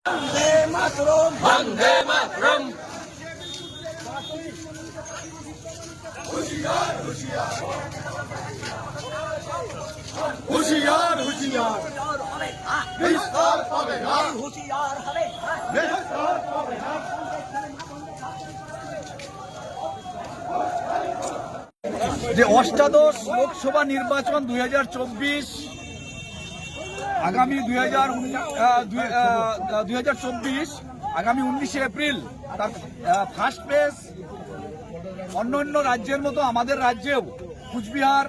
বন্দে মাতরম, বন্দে মাতরম। হুশিয়ার হুশিয়ার, হুশিয়ার হুশিয়ার, বিস্তার পাবে না, হুশিয়ার হবে না, বিস্তার পাবে না। যে অষ্টাদশ লোকসভা নির্বাচন 2024 আগামী 2024 আগামী 19শে এপ্রিল তার ফার্স্ট ফেজ অন্যান্য রাজ্যের মতো আমাদের রাজ্যেও কুচবিহার,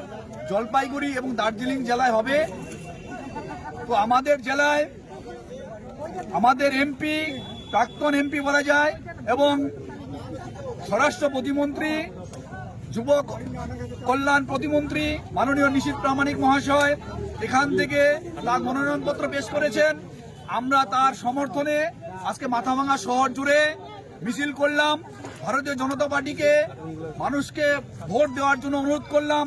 জলপাইগুড়ি এবং দার্জিলিং জেলায় হবে। তো আমাদের জেলায় আমাদের এমপি, প্রাক্তন এমপি বলা যায়, এবং স্বরাষ্ট্র প্রতিমন্ত্রী, যুব কল্যাণ প্রতিমন্ত্রী মাননীয় নিশীথ প্রামাণিক মহাশয় এখান থেকে তার মনোনয়নপত্র পেশ করেছেন। আমরা তার সমর্থনে আজকে মাথাভাঙা শহর জুড়ে মিছিল করলাম। ভারতীয় জনতা পার্টিকে মানুষকে ভোট দেওয়ার জন্য অনুরোধ করলাম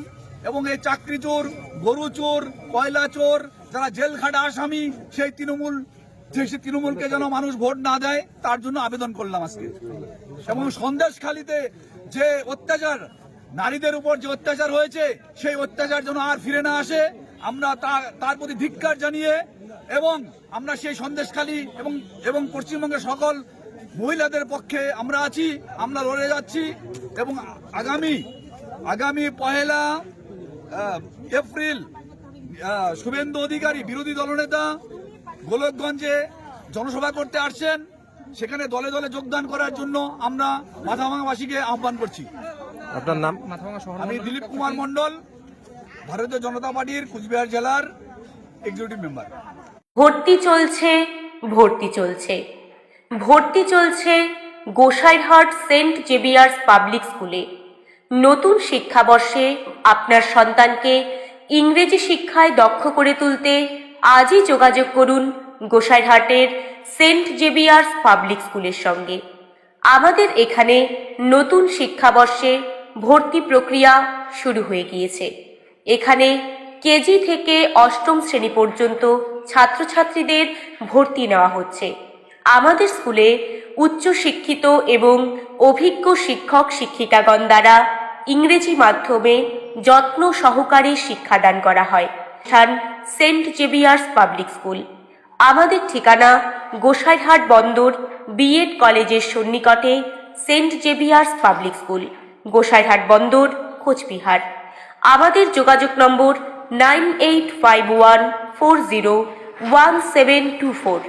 এবং এই চাকরি চোর, গরু চোর, কয়লা চোর, যারা জেল খাটা আসামি, সেই তৃণমূলকে যেন মানুষ ভোট না দেয় তার জন্য আবেদন করলাম আজকে। এবং সন্দেশখালীতে যে অত্যাচার, নারীদের উপর যে অত্যাচার হয়েছে, সেই অত্যাচার যেন আর ফিরে না আসে, আমরা তার প্রতি ধিক্কার জানিয়ে এবং আমরা সেই সন্দেশখালী এবং পশ্চিমবঙ্গের সকল মহিলাদের পক্ষে আমরা আছি, আমরা লড়ে যাচ্ছি। এবং আগামী 1 এপ্রিল শুভেন্দু অধিকারী বিরোধী দলনেতা গোলকগঞ্জে জনসভা করতে আসছেন। সেখানে দলে দলে যোগদান করার জন্য আমরা মাথাভাঙাবাসীকে আহ্বান করছি। আপনার নাম? আমি দিলীপ কুমার মন্ডল, ভারতীয় জনতা পার্টির কুচবিহার জেলার এক্সিকিউটিভ মেম্বার। ভর্তি চলছে, ভর্তি চলছে, ভর্তি চলছে গোসাইরহাট সেন্ট জেভিয়ার্স পাবলিক স্কুলে। নতুন শিক্ষাবর্ষে আপনার সন্তানকে ইংরেজি শিক্ষায় দক্ষ করে তুলতে আজই যোগাযোগ করুন গোসাইরহাটের সেন্ট জেভিয়ার্স পাবলিক স্কুলের সঙ্গে। আমাদের এখানে নতুন শিক্ষাবর্ষে ভর্তি প্রক্রিয়া শুরু হয়ে গিয়েছে। এখানে কেজি থেকে অষ্টম শ্রেণী পর্যন্ত ছাত্রছাত্রীদের ভর্তি নেওয়া হচ্ছে। আমাদের স্কুলে উচ্চশিক্ষিত এবং অভিজ্ঞ শিক্ষক শিক্ষিকাগণ দ্বারা ইংরেজি মাধ্যমে যত্ন সহকারে শিক্ষাদান করা হয়। Saint Xavier's public school. আমাদের ঠিকানা গোসাইরহাট বন্দর বিএড কলেজের সন্নিকটে Saint Xavier's public school, Gosairhat Bandar, Cooch Behar. আমাদের যোগাযোগ নম্বর 9851401724।